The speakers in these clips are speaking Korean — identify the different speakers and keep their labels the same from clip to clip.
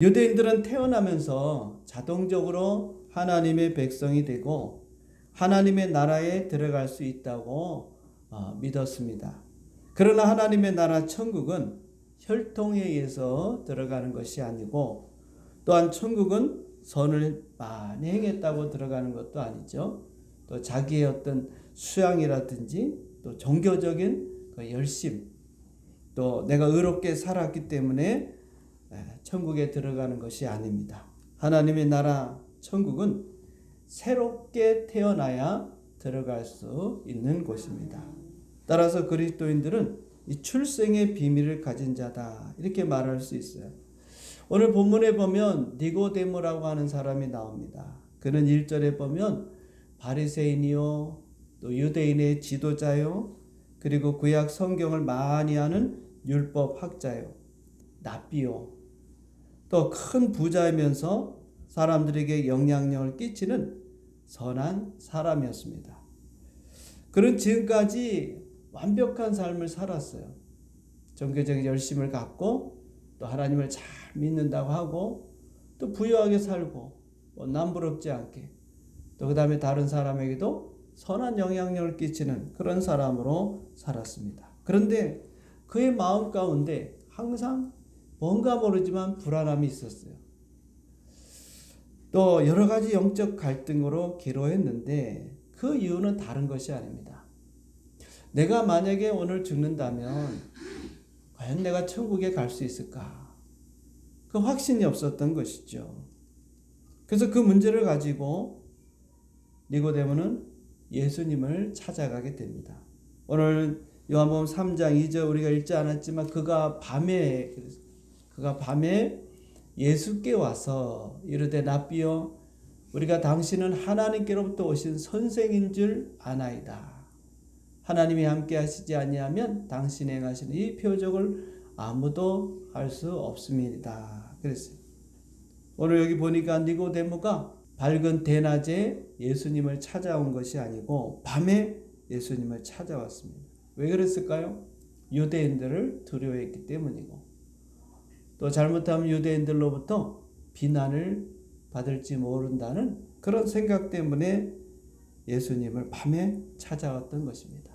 Speaker 1: 유대인들은 태어나면서 자동적으로 하나님의 백성이 되고 하나님의 나라에 들어갈 수 있다고 믿었습니다. 그러나 하나님의 나라 천국은 혈통에 의해서 들어가는 것이 아니고, 또한 천국은 선을 많이 행했다고 들어가는 것도 아니죠. 또 자기의 어떤 수양이라든지 또 종교적인 그 열심, 또 내가 의롭게 살았기 때문에 천국에 들어가는 것이 아닙니다. 하나님의 나라 천국은 새롭게 태어나야 들어갈 수 있는 곳입니다. 따라서 그리스도인들은 이 출생의 비밀을 가진 자다, 이렇게 말할 수 있어요. 오늘 본문에 보면 니고데모라고 하는 사람이 나옵니다. 그는 1절에 보면 바리새인이요, 또 유대인의 지도자요, 그리고 구약 성경을 많이 아는 율법 학자요, 랍비요, 또 큰 부자이면서 사람들에게 영향력을 끼치는 선한 사람이었습니다. 그는 지금까지 완벽한 삶을 살았어요. 종교적인 열심을 갖고 또 하나님을 잘 믿는다고 하고 또 부유하게 살고 남부럽지 않게, 또 그 다음에 다른 사람에게도 선한 영향력을 끼치는 그런 사람으로 살았습니다. 그런데 그의 마음 가운데 항상 뭔가 모르지만 불안함이 있었어요. 또 여러 가지 영적 갈등으로 기로했는데 그 이유는 다른 것이 아닙니다. 내가 만약에 오늘 죽는다면 과연 내가 천국에 갈 수 있을까? 그 확신이 없었던 것이죠. 그래서 그 문제를 가지고 니고데모는 예수님을 찾아가게 됩니다. 오늘 요한복음 3장 2절 우리가 읽지 않았지만 그가 밤에 예수께 와서 이르되 랍비여, 우리가 당신은 하나님께로부터 오신 선생인 줄 아나이다. 하나님이 함께 하시지 아니하면 당신이 행하시는 이 표적을 아무도 할 수 없습니다. 그랬어요. 오늘 여기 보니까 니고데모가 밝은 대낮에 예수님을 찾아온 것이 아니고 밤에 예수님을 찾아왔습니다. 왜 그랬을까요? 유대인들을 두려워했기 때문이고, 또 잘못하면 유대인들로부터 비난을 받을지 모른다는 그런 생각 때문에 예수님을 밤에 찾아왔던 것입니다.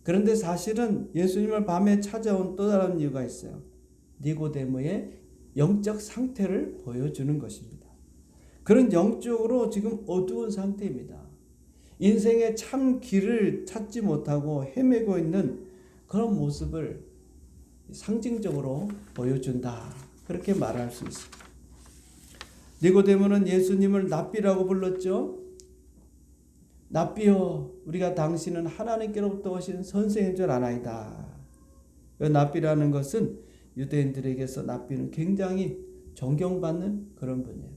Speaker 1: 그런데 사실은 예수님을 밤에 찾아온 또 다른 이유가 있어요. 니고데모의 영적 상태를 보여주는 것입니다. 그런 영적으로 지금 어두운 상태입니다. 인생의 참 길을 찾지 못하고 헤매고 있는 그런 모습을 상징적으로 보여준다, 그렇게 말할 수 있습니다. 니고데모는 예수님을 랍비라고 불렀죠. 랍비여, 우리가 당신은 하나님께로부터 오신 선생인 줄 아나이다. 랍비라는 것은 유대인들에게서 랍비는 굉장히 존경받는 그런 분이에요.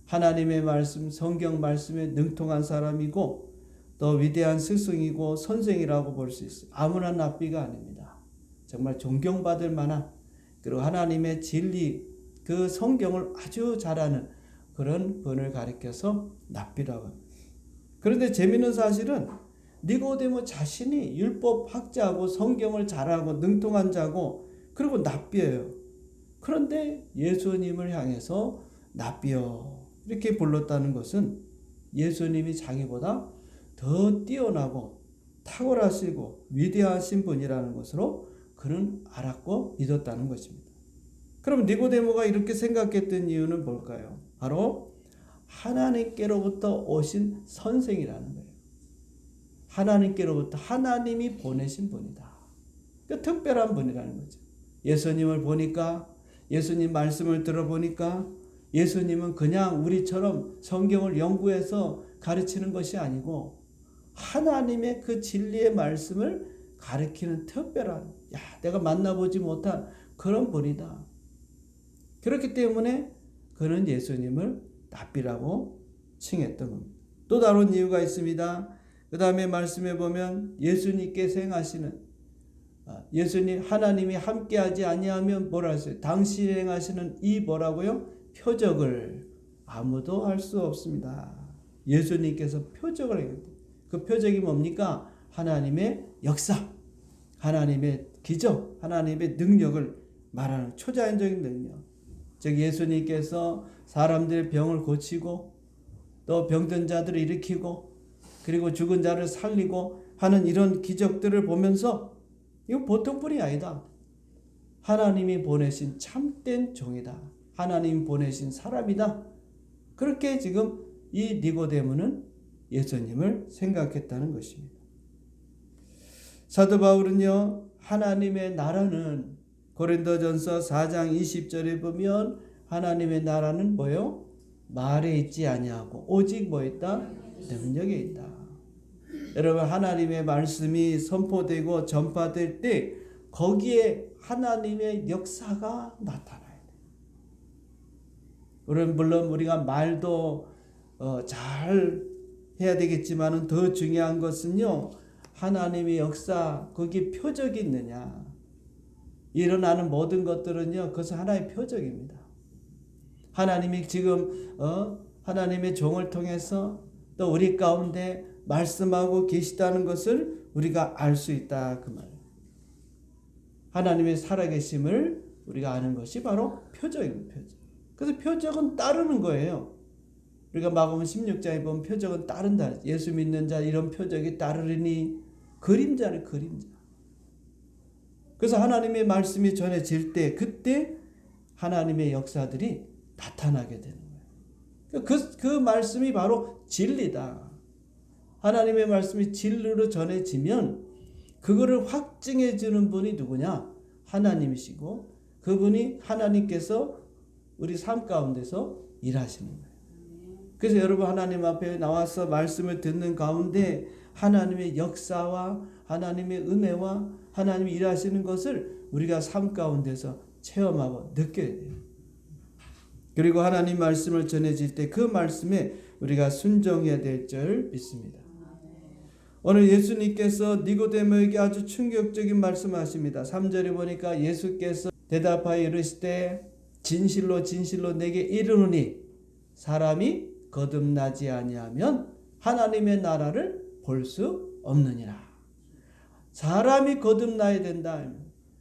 Speaker 1: 하나님의 말씀, 성경 말씀에 능통한 사람이고 또 위대한 스승이고 선생이라고 볼 수 있어요. 아무나 랍비가 아닙니다. 정말 존경받을 만한, 그리고 하나님의 진리, 그 성경을 아주 잘하는 그런 분을 가리켜서 랍비라고 합니다. 그런데 재미있는 사실은 니고데모 자신이 율법 학자고 성경을 잘하고 능통한 자고 그리고 랍비예요. 그런데 예수님을 향해서 랍비여 이렇게 불렀다는 것은 예수님이 자기보다 더 뛰어나고 탁월하시고 위대하신 분이라는 것으로 그는 알았고 믿었다는 것입니다. 그럼 니고데모가 이렇게 생각했던 이유는 뭘까요? 바로 하나님께로부터 오신 선생이라는 거예요. 하나님께로부터 하나님이 보내신 분이다. 그 특별한 분이라는 거죠. 예수님을 보니까, 예수님 말씀을 들어보니까 예수님은 그냥 우리처럼 성경을 연구해서 가르치는 것이 아니고 하나님의 그 진리의 말씀을 가르치는 특별한, 내가 만나보지 못한 그런 분이다. 그렇기 때문에 그는 예수님을 랍비라고 칭했던 겁니다. 또 다른 이유가 있습니다. 그 다음에 말씀해 보면 예수님께서 행하시는, 예수님 하나님이 함께하지 아니하면 뭐라 했어요? 당신이 행하시는 이 뭐라고요? 표적을 아무도 할 수 없습니다. 예수님께서 표적을 행했다. 그 표적이 뭡니까? 하나님의 역사, 하나님의 기적, 하나님의 능력을 말하는 초자연적인 능력. 즉 예수님께서 사람들의 병을 고치고 또 병든 자들을 일으키고 그리고 죽은 자를 살리고 하는 이런 기적들을 보면서 이거 보통 분이 아니다. 하나님이 보내신 참된 종이다. 하나님이 보내신 사람이다. 그렇게 지금 이 니고데모는 예수님을 생각했다는 것입니다. 사도 바울은요, 하나님의 나라는 고린도전서 4장 20절에 보면 하나님의 나라는 뭐요? 말에 있지 아니하고 오직 뭐 있다? 능력에 있다. 여러분, 하나님의 말씀이 선포되고 전파될 때 거기에 하나님의 역사가 나타나요. 물론 우리가 말도 잘 해야 되겠지만 더 중요한 것은요, 하나님의 역사, 거기에 표적이 있느냐. 일어나는 모든 것들은요, 그것은 하나의 표적입니다. 하나님이 지금 하나님의 종을 통해서 또 우리 가운데 말씀하고 계시다는 것을 우리가 알 수 있다, 그 말. 하나님의 살아계심을 우리가 아는 것이 바로 표적입니다. 표적. 그래서 표적은 따르는 거예요. 우리가 마가복음 16장에 보면 표적은 따른다. 예수 믿는 자 이런 표적이 따르리니 그림자는 그림자. 그래서 하나님의 말씀이 전해질 때 그때 하나님의 역사들이 나타나게 되는 거예요. 그 말씀이 바로 진리다. 하나님의 말씀이 진리로 전해지면 그거를 확증해 주는 분이 누구냐? 하나님이시고 그분이 하나님께서 우리 삶 가운데서 일하시는 거예요. 그래서 여러분 하나님 앞에 나와서 말씀을 듣는 가운데 하나님의 역사와 하나님의 은혜와 하나님이 일하시는 것을 우리가 삶 가운데서 체험하고 느껴야 돼요. 그리고 하나님 말씀을 전해질 때 그 말씀에 우리가 순종해야 될 줄 믿습니다. 오늘 예수님께서 니고데모에게 아주 충격적인 말씀하십니다. 3절에 보니까 예수께서 대답하여 이르시되 진실로 진실로 내게 이르노니 사람이 거듭나지 아니하면 하나님의 나라를 볼 수 없느니라. 사람이 거듭나야 된다.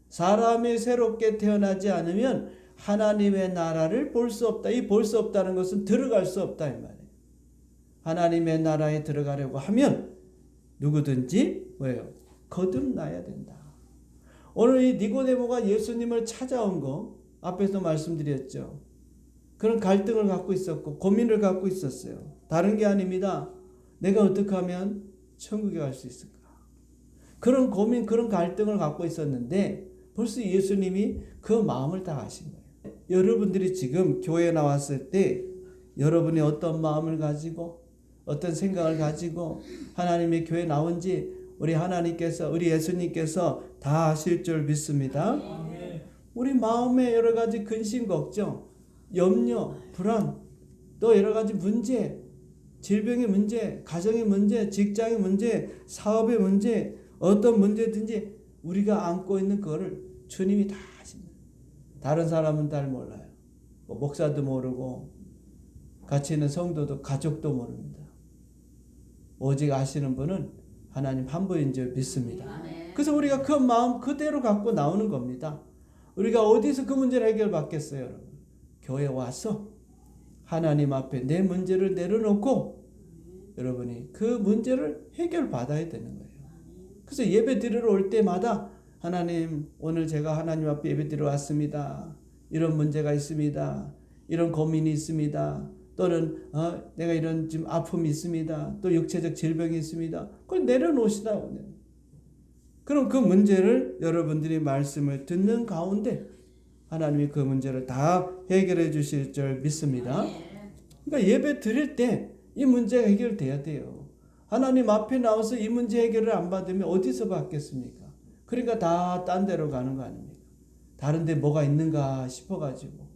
Speaker 1: 사람이 새롭게 태어나지 않으면 하나님의 나라를 볼 수 없다. 이 볼 수 없다는 것은 들어갈 수 없다 이 말이에요. 하나님의 나라에 들어가려고 하면 누구든지 뭐예요? 거듭나야 된다. 오늘 이 니고데모가 예수님을 찾아온 거 앞에서 말씀드렸죠. 그런 갈등을 갖고 있었고 고민을 갖고 있었어요. 다른 게 아닙니다. 내가 어떻게 하면 천국에 갈 수 있을까? 그런 고민, 그런 갈등을 갖고 있었는데 벌써 예수님이 그 마음을 다 아신 거예요. 여러분들이 지금 교회에 나왔을 때 여러분이 어떤 마음을 가지고 어떤 생각을 가지고 하나님의 교회에 나온지 우리 하나님께서 우리 예수님께서 다 아실 줄 믿습니다. 우리 마음에 여러 가지 근심, 걱정, 염려, 불안, 또 여러 가지 문제, 질병의 문제, 가정의 문제, 직장의 문제, 사업의 문제, 어떤 문제든지 우리가 안고 있는 그거를 주님이 다 아십니다. 다른 사람은 잘 몰라요. 목사도 모르고 같이 있는 성도도 가족도 모릅니다. 오직 아시는 분은 하나님 한 분인 줄 믿습니다. 그래서 우리가 그 마음 그대로 갖고 나오는 겁니다. 우리가 어디서 그 문제를 해결받겠어요, 여러분? 교회 와서 하나님 앞에 내 문제를 내려놓고 여러분이 그 문제를 해결받아야 되는 거예요. 그래서 예배 드리러 올 때마다 하나님, 오늘 제가 하나님 앞에 예배 드리러 왔습니다. 이런 문제가 있습니다. 이런 고민이 있습니다. 또는 내가 이런 지금 아픔이 있습니다. 또 육체적 질병이 있습니다. 그걸 내려놓으시다. 그럼 그 문제를 여러분들이 말씀을 듣는 가운데 하나님이 그 문제를 다 해결해 주실 줄 믿습니다. 그러니까 예배 드릴 때 이 문제가 해결돼야 돼요. 하나님 앞에 나와서 이 문제 해결을 안 받으면 어디서 받겠습니까? 그러니까 다 딴 데로 가는 거 아닙니까? 다른 데 뭐가 있는가 싶어가지고.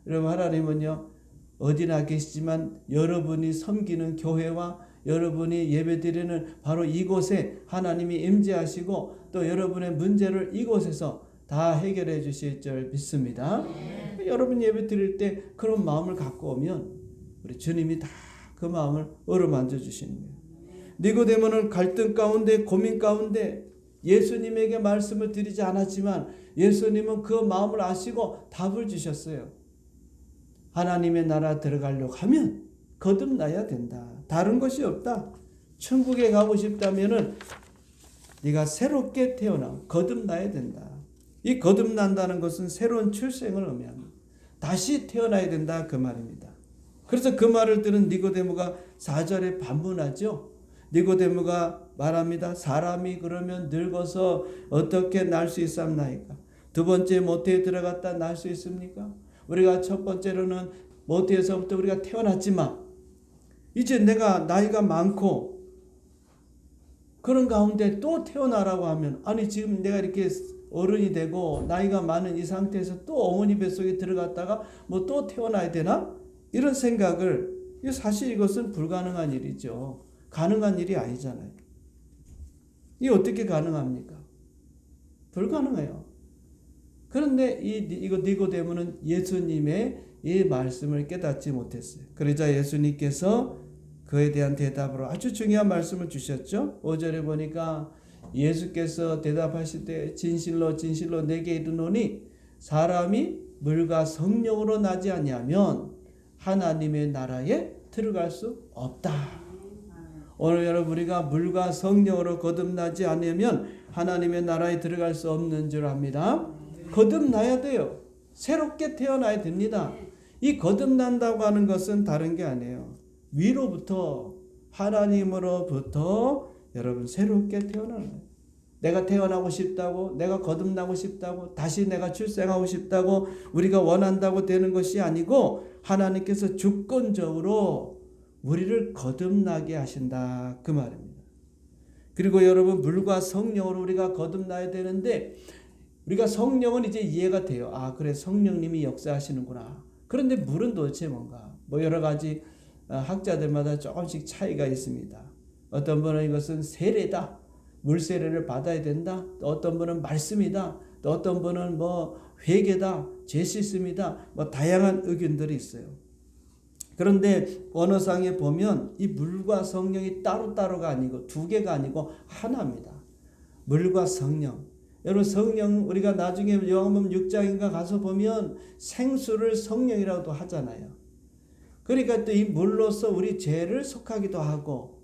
Speaker 1: 여러분, 하나님은요 어디나 계시지만 여러분이 섬기는 교회와 여러분이 예배드리는 바로 이곳에 하나님이 임재하시고 또 여러분의 문제를 이곳에서 다 해결해 주실 줄 믿습니다. 여러분 예배 드릴 때 그런 마음을 갖고 오면 우리 주님이 다 그 마음을 어루만져 주시는 거예요. 니고데모는 갈등 가운데 고민 가운데 예수님에게 말씀을 드리지 않았지만 예수님은 그 마음을 아시고 답을 주셨어요. 하나님의 나라 들어가려고 하면 거듭나야 된다. 다른 것이 없다. 천국에 가고 싶다면은 네가 새롭게 태어나 거듭나야 된다. 이 거듭난다는 것은 새로운 출생을 의미합니다. 다시 태어나야 된다 그 말입니다. 그래서 그 말을 들은 니고데모가 4절에 반문하죠. 니고데모가 말합니다. 사람이 그러면 늙어서 어떻게 날 수 있습니까? 두 번째 모태에 들어갔다 날 수 있습니까? 우리가 첫 번째로는 모태에서부터 우리가 태어났지만 이제 내가 나이가 많고 그런 가운데 또 태어나라고 하면 아니 지금 내가 이렇게 어른이 되고 나이가 많은 이 상태에서 또 어머니 뱃속에 들어갔다가 뭐 또 태어나야 되나? 이런 생각을 사실 이것은 불가능한 일이죠. 가능한 일이 아니잖아요. 이게 어떻게 가능합니까? 불가능해요. 그런데 이거 니고데모는 예수님의 이 말씀을 깨닫지 못했어요. 그러자 예수님께서 그에 대한 대답으로 아주 중요한 말씀을 주셨죠. 5절에 보니까 예수께서 대답하실 때 진실로 진실로 내게 이르노니 사람이 물과 성령으로 나지 아니하면 하나님의 나라에 들어갈 수 없다. 오늘 여러분 우리가 물과 성령으로 거듭나지 않으면 하나님의 나라에 들어갈 수 없는 줄 압니다. 거듭나야 돼요. 새롭게 태어나야 됩니다. 이 거듭난다고 하는 것은 다른 게 아니에요. 위로부터 하나님으로부터 여러분 새롭게 태어나는 거예요. 내가 태어나고 싶다고, 내가 거듭나고 싶다고, 다시 내가 출생하고 싶다고 우리가 원한다고 되는 것이 아니고 하나님께서 주권적으로 우리를 거듭나게 하신다 그 말입니다. 그리고 여러분 물과 성령으로 우리가 거듭나야 되는데 우리가 성령은 이제 이해가 돼요. 아 그래 성령님이 역사하시는구나. 그런데 물은 도대체 뭔가? 뭐 여러 가지 학자들마다 조금씩 차이가 있습니다. 어떤 분은 이것은 세례다. 물 세례를 받아야 된다. 또 어떤 분은 말씀이다. 또 어떤 분은 뭐 회개다. 죄 씻음이다. 뭐 다양한 의견들이 있어요. 그런데 언어상에 보면 이 물과 성령이 따로따로가 아니고 두 개가 아니고 하나입니다. 물과 성령. 여러분 성령 우리가 나중에 요한복음 6장인가 가서 보면 생수를 성령이라고도 하잖아요. 그러니까 또 이 물로서 우리 죄를 속하기도 하고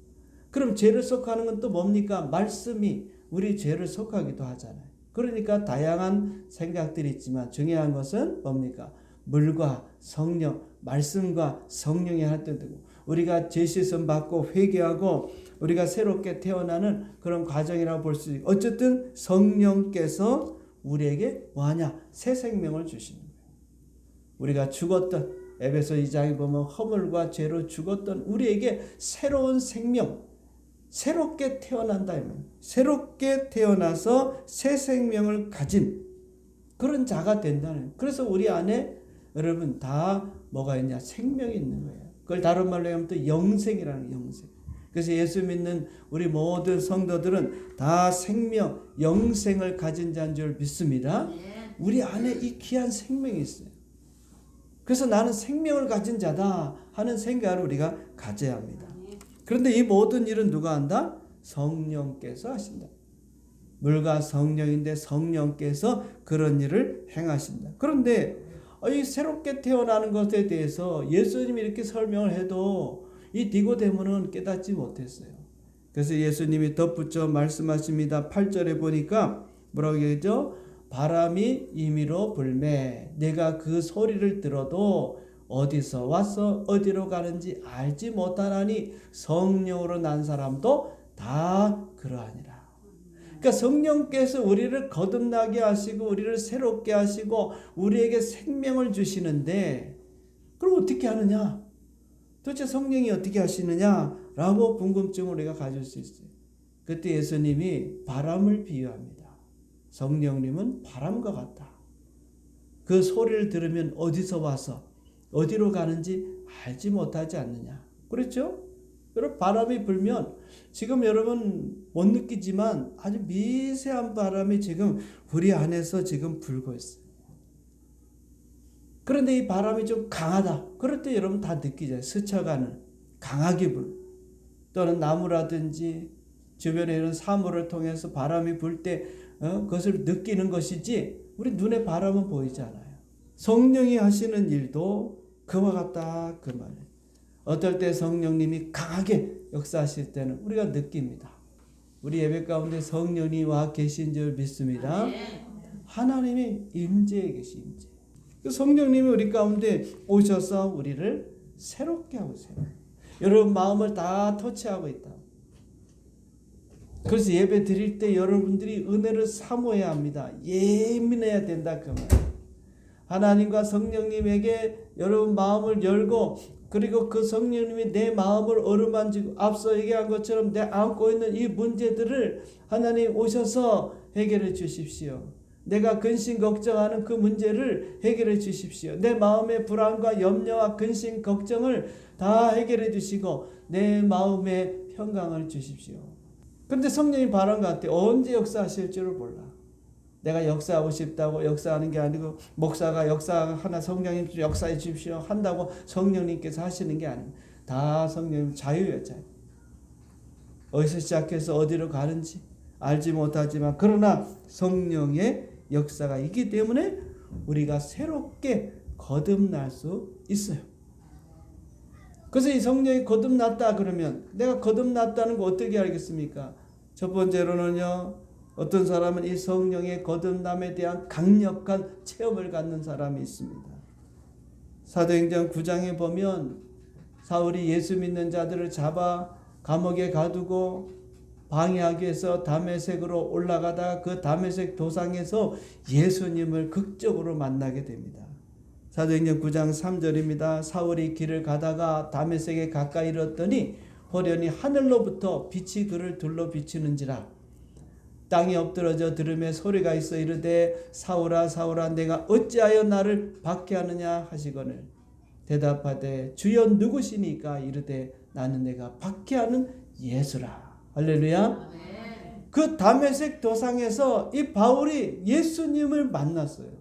Speaker 1: 그럼 죄를 속하는 건 또 뭡니까? 말씀이 우리 죄를 속하기도 하잖아요. 그러니까 다양한 생각들이 있지만 중요한 것은 뭡니까? 물과 성령, 말씀과 성령이 할 때고 우리가 죄 씻음 받고 회개하고 우리가 새롭게 태어나는 그런 과정이라고 볼 수 있고 어쨌든 성령께서 우리에게 뭐하냐? 새 생명을 주시는 거예요. 우리가 죽었던 에베소 2장에 보면 허물과 죄로 죽었던 우리에게 새로운 생명 새롭게 태어난다. 새롭게 태어나서 새 생명을 가진 그런 자가 된다는. 그래서 우리 안에 여러분 다 뭐가 있냐? 생명이 있는 거예요. 그걸 다른 말로 하면 또 영생이라는 영생. 그래서 예수 믿는 우리 모든 성도들은 다 생명, 영생을 가진 자인 줄 믿습니다. 우리 안에 이 귀한 생명이 있어요. 그래서 나는 생명을 가진 자다 하는 생각을 우리가 가져야 합니다. 그런데 이 모든 일은 누가 한다? 성령께서 하신다. 물과 성령인데 성령께서 그런 일을 행하신다. 그런데 이 새롭게 태어나는 것에 대해서 예수님이 이렇게 설명을 해도 이 니고데모는 깨닫지 못했어요. 그래서 예수님이 덧붙여 말씀하십니다. 8절에 보니까 뭐라고 얘기하죠? 바람이 임의로 불매 내가 그 소리를 들어도 어디서 와서 어디로 가는지 알지 못하나니 성령으로 난 사람도 다 그러하니라. 그러니까 성령께서 우리를 거듭나게 하시고 우리를 새롭게 하시고 우리에게 생명을 주시는데 그럼 어떻게 하느냐? 도대체 성령이 어떻게 하시느냐라고 궁금증을 우리가 가질 수 있어요. 그때 예수님이 바람을 비유합니다. 성령님은 바람과 같다. 그 소리를 들으면 어디서 와서 어디로 가는지 알지 못하지 않느냐. 그렇죠? 여러분 바람이 불면 지금 여러분 못 느끼지만 아주 미세한 바람이 지금 우리 안에서 지금 불고 있어요. 그런데 이 바람이 좀 강하다. 그럴 때 여러분 다 느끼잖아요. 스쳐가는 강하게 불. 또는 나무라든지 주변에 이런 사물을 통해서 바람이 불 때 그것을 느끼는 것이지 우리 눈에 바람은 보이지 않아요. 성령이 하시는 일도 그와 같다 그 말이에요. 어떨 때 성령님이 강하게 역사하실 때는 우리가 느낍니다. 우리 예배 가운데 성령이 와 계신 줄 믿습니다. 하나님이 임재에 계시 임재. 그 성령님이 우리 가운데 오셔서 우리를 새롭게 하고 있어요. 여러분 마음을 다 터치하고 있다. 그래서 예배 드릴 때 여러분들이 은혜를 사모해야 합니다. 예민해야 된다 그 말. 하나님과 성령님에게 여러분 마음을 열고 그리고 그 성령님이 내 마음을 어루만지고 앞서 얘기한 것처럼 내 안고 있는 이 문제들을 하나님 오셔서 해결해 주십시오. 내가 근심 걱정하는 그 문제를 해결해 주십시오. 내 마음의 불안과 염려와 근심 걱정을 다 해결해 주시고 내 마음에 평강을 주십시오. 근데 성령이 바라는 것 같아. 언제 역사하실 줄을 몰라. 내가 역사하고 싶다고 역사하는 게 아니고 목사가 역사하나 성령님 역사해 주십시오 한다고 성령님께서 하시는 게 아닙니다. 다 성령님 자유예요. 자유. 어디서 시작해서 어디로 가는지 알지 못하지만 그러나 성령의 역사가 있기 때문에 우리가 새롭게 거듭날 수 있어요. 그래서 이 성령이 거듭났다 그러면 내가 거듭났다는 거 어떻게 알겠습니까? 첫 번째로는요. 어떤 사람은 이 성령의 거듭남에 대한 강력한 체험을 갖는 사람이 있습니다. 사도행전 9장에 보면 사울이 예수 믿는 자들을 잡아 감옥에 가두고 방해하기 위해서 다메섹으로 올라가다가 그 다메섹 도상에서 예수님을 극적으로 만나게 됩니다. 사도행전 9장 3절입니다. 사울이 길을 가다가 다메섹에 가까이 이르렀더니 호련히 하늘로부터 빛이 그를 둘러 비추는지라 땅에 엎드러져 들음에 소리가 있어 이르되 사울아 사울아 내가 어찌하여 나를 박해하느냐 하시거늘 대답하되 주여 누구시니까 이르되 나는 내가 박해하는 예수라. 할렐루야. 그 다메섹 도상에서 이 바울이 예수님을 만났어요.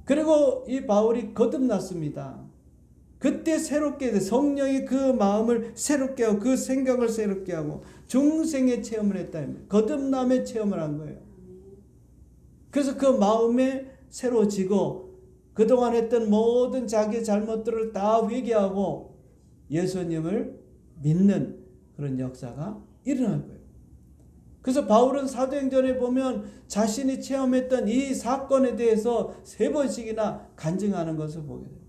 Speaker 1: 그리고 이 바울이 거듭났습니다. 그때 새롭게 성령이 그 마음을 새롭게 하고 그 생각을 새롭게 하고 중생의 체험을 했다. 거듭남의 체험을 한 거예요. 그래서 그 마음에 새로워지고 그동안 했던 모든 자기의 잘못들을 다 회개하고 예수님을 믿는 그런 역사가 일어난 거예요. 그래서 바울은 사도행전에 보면 자신이 체험했던 이 사건에 대해서 3번씩이나 간증하는 것을 보게 돼요.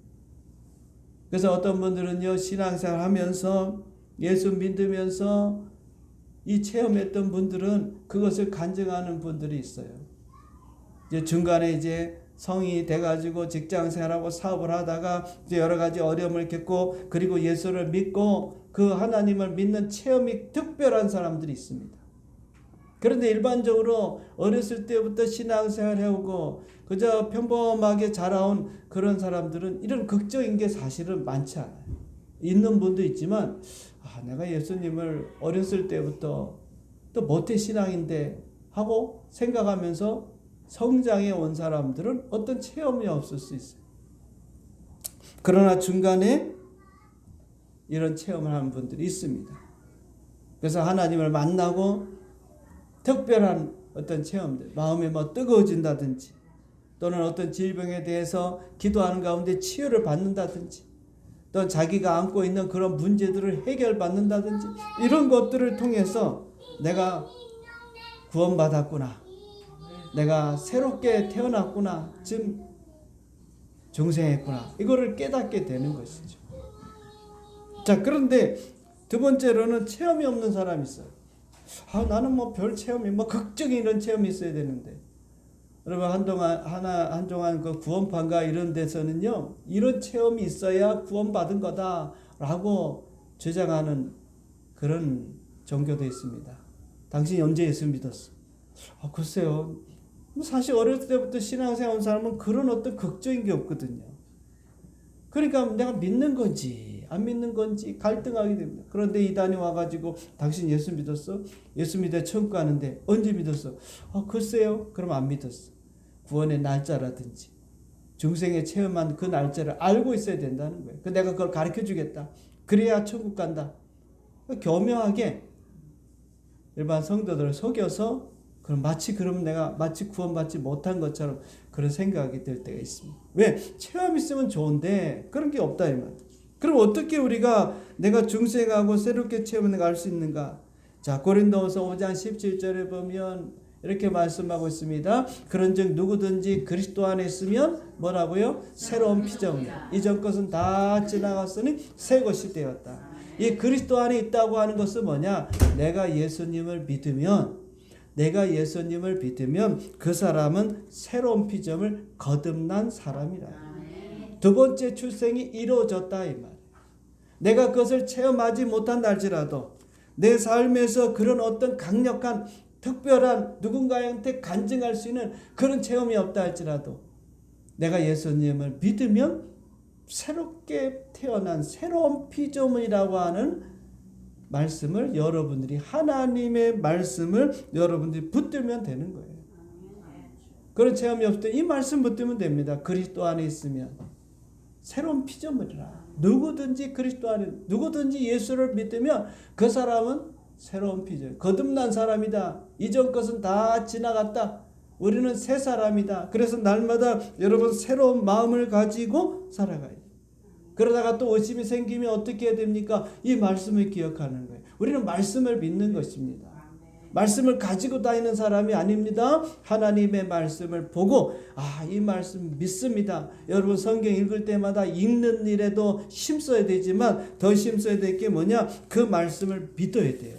Speaker 1: 그래서 어떤 분들은요, 신앙생활 하면서 예수 믿으면서 이 체험했던 분들은 그것을 간증하는 분들이 있어요. 이제 중간에 이제 성인이 돼가지고 직장생활하고 사업을 하다가 이제 여러 가지 어려움을 겪고 그리고 예수를 믿고 그 하나님을 믿는 체험이 특별한 사람들이 있습니다. 그런데 일반적으로 어렸을 때부터 신앙생활 해오고 그저 평범하게 자라온 그런 사람들은 이런 극적인 게 사실은 많지 않아요. 있는 분도 있지만 내가 예수님을 어렸을 때부터 또 모태신앙인데 하고 생각하면서 성장해 온 사람들은 어떤 체험이 없을 수 있어요. 그러나 중간에 이런 체험을 하는 분들이 있습니다. 그래서 하나님을 만나고 특별한 어떤 체험들, 마음이 뭐 뜨거워진다든지 또는 어떤 질병에 대해서 기도하는 가운데 치유를 받는다든지 또는 자기가 안고 있는 그런 문제들을 해결받는다든지 이런 것들을 통해서 내가 구원받았구나, 내가 새롭게 태어났구나, 지금 중생했구나, 이거를 깨닫게 되는 것이죠. 자, 그런데 두 번째로는 체험이 없는 사람이 있어요. 나는 뭐 별 체험이, 뭐 극적인 이런 체험이 있어야 되는데. 여러분, 한동안 그 구원판가 이런 데서는요, 이런 체험이 있어야 구원받은 거다라고 주장하는 그런 종교도 있습니다. 당신이 언제 예수 믿었어? 글쎄요. 사실 어렸을 때부터 신앙생활 온 사람은 그런 어떤 극적인 게 없거든요. 그러니까 내가 믿는 건지 안 믿는 건지 갈등하게 됩니다. 그런데 이단이 와가지고 당신 예수 믿었어? 예수 믿어 천국 가는데 언제 믿었어? 글쎄요. 그럼 안 믿었어. 구원의 날짜라든지 중생에 체험한 그 날짜를 알고 있어야 된다는 거예요. 내가 그걸 가르쳐 주겠다. 그래야 천국 간다. 교묘하게 일반 성도들을 속여서 그럼 내가 마치 구원받지 못한 것처럼 그런 생각이 들 때가 있습니다. 왜? 체험 있으면 좋은데 그런 게 없다 이 말. 그럼 어떻게 우리가 내가 중생하고 새롭게 체험을 알 수 있는가? 자, 고린도후서 5장 17절에 보면 이렇게 말씀하고 있습니다. 그런즉 누구든지 그리스도 안에 있으면 뭐라고요? 새로운 피조물이다. 이전 것은 다 지나갔으니 새 것이 되었다. 이 그리스도 안에 있다고 하는 것은 뭐냐? 내가 예수님을 믿으면 그 사람은 새로운 피조물 거듭난 사람이라. 두 번째 출생이 이루어졌다 이 말. 내가 그것을 체험하지 못한다 할지라도 내 삶에서 그런 어떤 강력한 특별한 누군가한테 간증할 수 있는 그런 체험이 없다 할지라도 내가 예수님을 믿으면 새롭게 태어난 새로운 피조물이라고 하는 말씀을 여러분들이 하나님의 말씀을 여러분들이 붙들면 되는 거예요. 그런 체험이 없을 때 이 말씀 붙들면 됩니다. 그리스도 안에 있으면 새로운 피조물이라. 누구든지 그리스도 안에 누구든지 예수를 믿으면 그 사람은 새로운 피조물, 거듭난 사람이다. 이전 것은 다 지나갔다. 우리는 새 사람이다. 그래서 날마다 여러분 새로운 마음을 가지고 살아가야 돼요. 그러다가 또 의심이 생기면 어떻게 해야 됩니까? 이 말씀을 기억하는 거예요. 우리는 말씀을 믿는 것입니다. 말씀을 가지고 다니는 사람이 아닙니다. 하나님의 말씀을 보고 이 말씀 믿습니다. 여러분 성경 읽을 때마다 읽는 일에도 힘써야 되지만 더 힘써야 될 게 뭐냐? 그 말씀을 믿어야 돼요.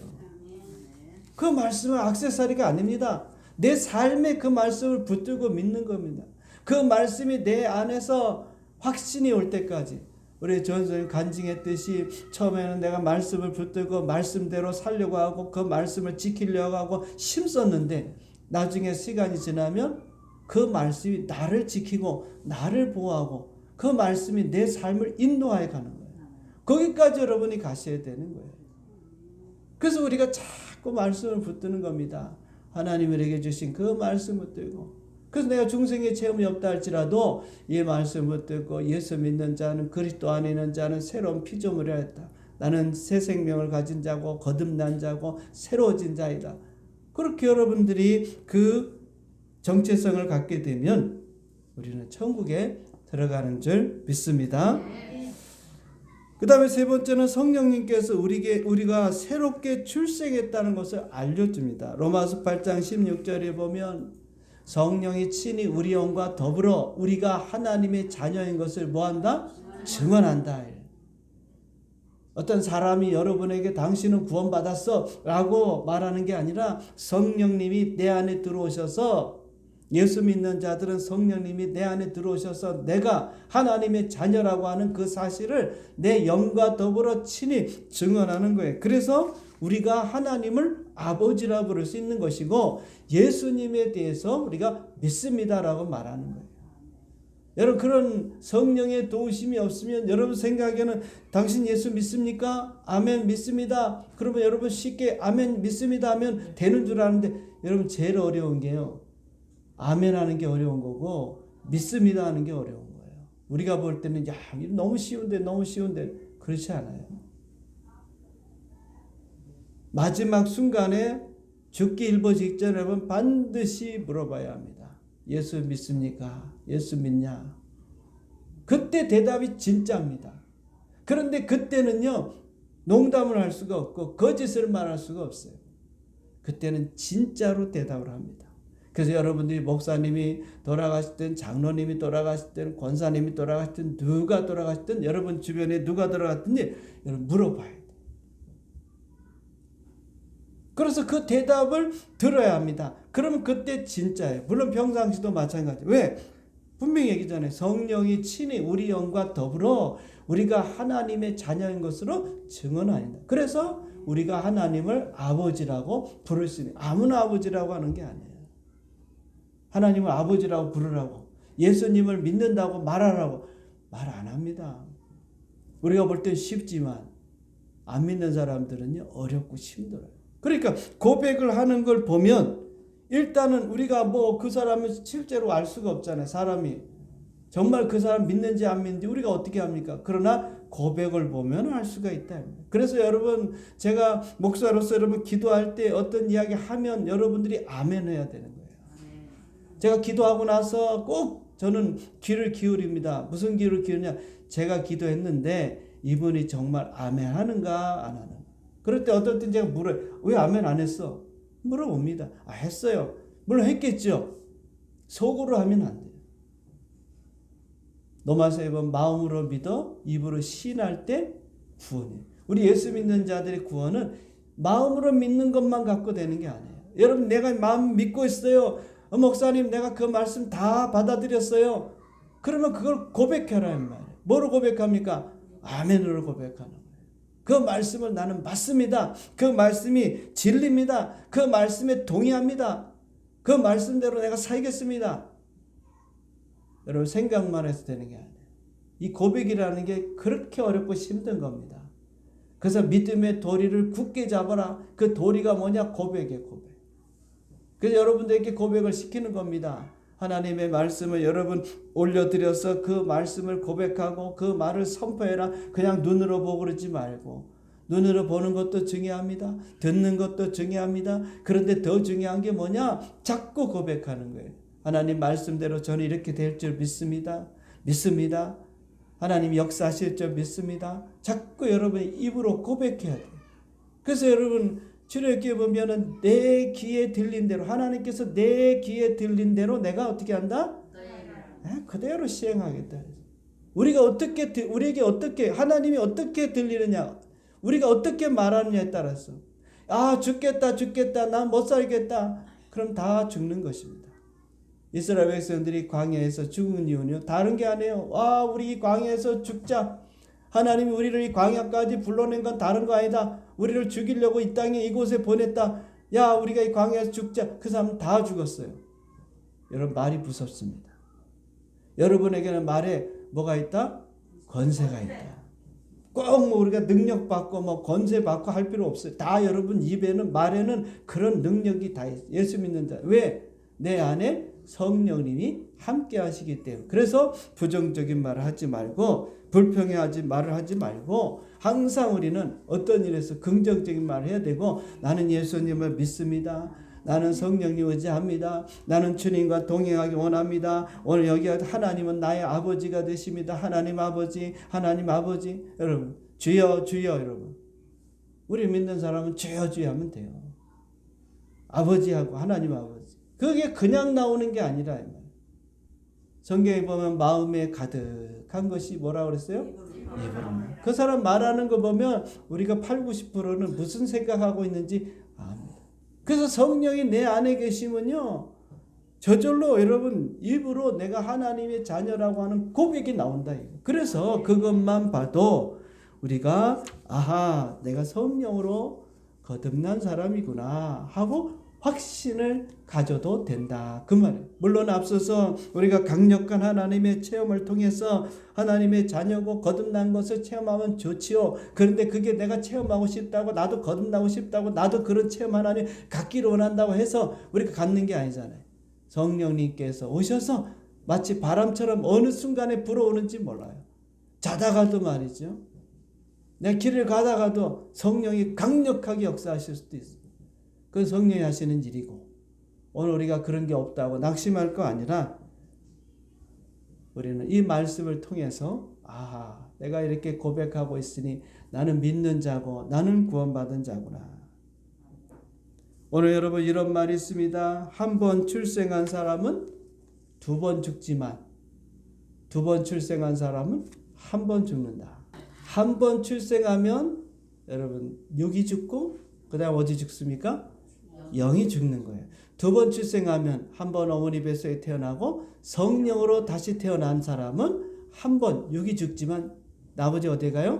Speaker 1: 그 말씀은 액세서리가 아닙니다. 내 삶에 그 말씀을 붙들고 믿는 겁니다. 그 말씀이 내 안에서 확신이 올 때까지 우리 전선생님 간증했듯이 처음에는 내가 말씀을 붙들고 말씀대로 살려고 하고 그 말씀을 지키려고 하고 힘썼는데 나중에 시간이 지나면 그 말씀이 나를 지키고 나를 보호하고 그 말씀이 내 삶을 인도하여 가는 거예요. 거기까지 여러분이 가셔야 되는 거예요. 그래서 우리가 자꾸 말씀을 붙드는 겁니다. 하나님 우리에게 주신 그 말씀을 붙들고 그래서 내가 중생의 체험이 없다 할지라도 이 말씀을 붙들고 예수 믿는 자는 그리스도 안에 있는 자는 새로운 피조물이라 했다. 나는 새 생명을 가진 자고 거듭난 자고 새로워진 자이다. 그렇게 여러분들이 그 정체성을 갖게 되면 우리는 천국에 들어가는 줄 믿습니다. 그 다음에 세 번째는 성령님께서 우리가 새롭게 출생했다는 것을 알려줍니다. 로마서 8장 16절에 보면 성령이 친히 우리 영과 더불어 우리가 하나님의 자녀인 것을 뭐한다? 증언한다. 어떤 사람이 여러분에게 당신은 구원받았어 라고 말하는 게 아니라 성령님이 내 안에 들어오셔서 예수 믿는 자들은 성령님이 내 안에 들어오셔서 내가 하나님의 자녀라고 하는 그 사실을 내 영과 더불어 친히 증언하는 거예요. 그래서 우리가 하나님을 아버지라 부를 수 있는 것이고 예수님에 대해서 우리가 믿습니다라고 말하는 거예요. 여러분 그런 성령의 도우심이 없으면 여러분 생각에는 당신 예수 믿습니까? 아멘 믿습니다. 그러면 여러분 쉽게 아멘 믿습니다 하면 되는 줄 아는데 여러분 제일 어려운 게요. 아멘 하는 게 어려운 거고 믿습니다 하는 게 어려운 거예요. 우리가 볼 때는 야 너무 쉬운데 그렇지 않아요. 마지막 순간에 죽기 일보 직전에 여러분 반드시 물어봐야 합니다. 예수 믿습니까? 예수 믿냐? 그때 대답이 진짜입니다. 그런데 그때는요 농담을 할 수가 없고 거짓을 말할 수가 없어요. 그때는 진짜로 대답을 합니다. 그래서 여러분들이 목사님이 돌아가시든 장로님이 돌아가시든 권사님이 돌아가시든 누가 돌아가시든 여러분 주변에 누가 돌아갔든지 여러분 물어봐야 돼요. 그래서 그 대답을 들어야 합니다. 그러면 그때 진짜예요. 물론 평상시도 마찬가지. 왜? 분명히 얘기잖아요. 성령이 친히 우리 영과 더불어 우리가 하나님의 자녀인 것으로 증언하는다. 그래서 우리가 하나님을 아버지라고 부를 수 있는, 아무나 아버지라고 하는 게 아니에요. 하나님을 아버지라고 부르라고, 예수님을 믿는다고 말하라고 말 안 합니다. 우리가 볼 땐 쉽지만 안 믿는 사람들은요 어렵고 힘들어요. 그러니까 고백을 하는 걸 보면 일단은 우리가 뭐 그 사람을 실제로 알 수가 없잖아요. 사람이 정말 그 사람 믿는지 안 믿는지 우리가 어떻게 합니까? 그러나 고백을 보면 알 수가 있다. 그래서 여러분, 제가 목사로서 여러분 기도할 때 어떤 이야기 하면 여러분들이 아멘 해야 되는 거예요. 제가 기도하고 나서 꼭 저는 귀를 기울입니다. 무슨 귀를 기울이냐? 제가 기도했는데 이분이 정말 아멘 하는가 안 하는가. 그럴 때 어떨 땐 제가 물어요. 왜 아멘 안 했어? 물어봅니다. 아, 했어요. 물론 했겠죠. 속으로 하면 안 돼요. 로마서 2번 마음으로 믿어 입으로 시인할 때 구원이에요. 우리 예수 믿는 자들의 구원은 마음으로 믿는 것만 갖고 되는 게 아니에요. 여러분, 내가 마음 믿고 있어요. 목사님, 내가 그 말씀 다 받아들였어요. 그러면 그걸 고백해라 이 말이에요. 뭐로 고백합니까? 아멘으로 고백하는 거예요. 그 말씀을 나는 맞습니다. 그 말씀이 진리입니다. 그 말씀에 동의합니다. 그 말씀대로 내가 살겠습니다. 여러분, 생각만 해서 되는 게 아니에요. 이 고백이라는 게 그렇게 어렵고 힘든 겁니다. 그래서 믿음의 도리를 굳게 잡아라. 그 도리가 뭐냐? 고백이에요, 고백. 그래서 여러분들에게 고백을 시키는 겁니다. 하나님의 말씀을 여러분 올려드려서 그 말씀을 고백하고 그 말을 선포해라. 그냥 눈으로 보고 그러지 말고. 눈으로 보는 것도 중요합니다. 듣는 것도 중요합니다. 그런데 더 중요한 게 뭐냐? 자꾸 고백하는 거예요. 하나님 말씀대로 저는 이렇게 될 줄 믿습니다. 믿습니다. 하나님 역사하실 줄 믿습니다. 자꾸 여러분이 입으로 고백해야 돼요. 그래서 여러분 출애굽기에 보면은 내 귀에 들린 대로, 하나님께서 내 귀에 들린 대로 내가 어떻게 한다? 그대로 시행하겠다. 우리에게 어떻게 하나님이 어떻게 들리느냐, 우리가 어떻게 말하느냐에 따라서 죽겠다 난 못 살겠다 그럼 다 죽는 것입니다. 이스라엘 백성들이 광야에서 죽은 이유는요, 다른 게 아니에요. 우리 이 광야에서 죽자. 하나님이 우리를 이 광야까지 불러낸 건 다른 거 아니다. 우리를 죽이려고 이 땅에 이곳에 보냈다. 우리가 이 광야에서 죽자. 그 사람은 다 죽었어요. 여러분, 말이 무섭습니다. 여러분에게는 말에 뭐가 있다? 권세가 있다. 꼭 우리가 능력받고 권세받고 할 필요 없어요. 다 여러분 입에는, 말에는 그런 능력이 다 있어요. 예수 믿는 자. 왜? 내 안에 성령님이 함께 하시기 때문에. 그래서 부정적인 말을 하지 말고, 불평해하지 말을 하지 말고, 항상 우리는 어떤 일에서 긍정적인 말을 해야 되고, 나는 예수님을 믿습니다. 나는 성령님 의지합니다. 나는 주님과 동행하기 원합니다. 오늘 여기 하나님은 나의 아버지가 되십니다. 하나님 아버지, 하나님 아버지. 여러분, 주여 주여. 여러분, 우리 믿는 사람은 주여 주여 하면 돼요. 아버지하고 하나님 아버지. 그게 그냥 나오는 게 아니라, 성경에 보면 마음에 가득한 것이 뭐라고 그랬어요? 입으로. 그 사람 말하는 거 보면 우리가 80-90%는 무슨 생각하고 있는지 압니다. 그래서 성령이 내 안에 계시면요, 저절로 여러분 입으로 내가 하나님의 자녀라고 하는 고백이 나온다. 그래서 그것만 봐도 우리가 내가 성령으로 거듭난 사람이구나 하고 확신을 가져도 된다. 그 말이에요. 물론 앞서서 우리가 강력한 하나님의 체험을 통해서 하나님의 자녀고 거듭난 것을 체험하면 좋지요. 그런데 그게 내가 체험하고 싶다고, 나도 거듭나고 싶다고, 나도 그런 체험 하나님 갖기를 원한다고 해서 우리가 갖는 게 아니잖아요. 성령님께서 오셔서 마치 바람처럼 어느 순간에 불어오는지 몰라요. 자다가도 말이죠. 내 길을 가다가도 성령이 강력하게 역사하실 수도 있어요. 그건 성령이 하시는 일이고, 오늘 우리가 그런 게 없다고 낙심할 거 아니라 우리는 이 말씀을 통해서 내가 이렇게 고백하고 있으니 나는 믿는 자고 나는 구원받은 자구나. 오늘 여러분 이런 말이 있습니다. 한 번 출생한 사람은 2번 죽지만 2번 출생한 사람은 한 번 죽는다. 한 번 출생하면 여러분 육이 죽고 그 다음 어디 죽습니까? 영이 죽는 거예요. 2번 출생하면 한 번 어머니 뱃속에 태어나고 성령으로 다시 태어난 사람은 한 번 육이 죽지만 나머지 어디 가요?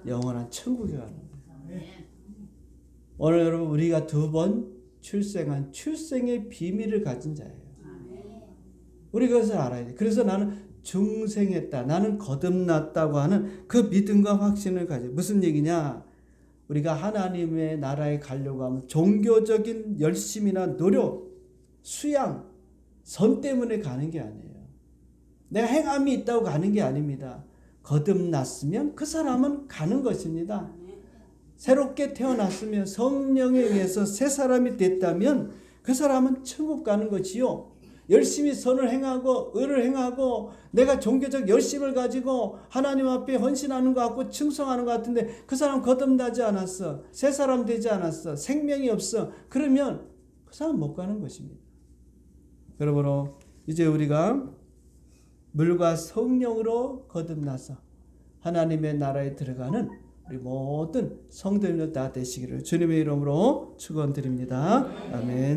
Speaker 1: 영원한 천국에 가는 거예요. 오늘 여러분 우리가 2번 출생한 출생의 비밀을 가진 자예요. 우리 그것을 알아야 돼. 그래서 나는 중생했다, 나는 거듭났다고 하는 그 믿음과 확신을 가져. 무슨 얘기냐? 우리가 하나님의 나라에 가려고 하면 종교적인 열심이나 노력, 수양, 선 때문에 가는 게 아니에요. 내가 행함이 있다고 가는 게 아닙니다. 거듭났으면 그 사람은 가는 것입니다. 새롭게 태어났으면 성령에 의해서 새 사람이 됐다면 그 사람은 천국 가는 거지요. 열심히 선을 행하고 의를 행하고 내가 종교적 열심을 가지고 하나님 앞에 헌신하는 것 같고 충성하는 것 같은데 그 사람 거듭나지 않았어. 새 사람 되지 않았어. 생명이 없어. 그러면 그 사람 못 가는 것입니다. 그러므로 이제 우리가 물과 성령으로 거듭나서 하나님의 나라에 들어가는 우리 모든 성도님들 다 되시기를 주님의 이름으로 축원드립니다. 아멘.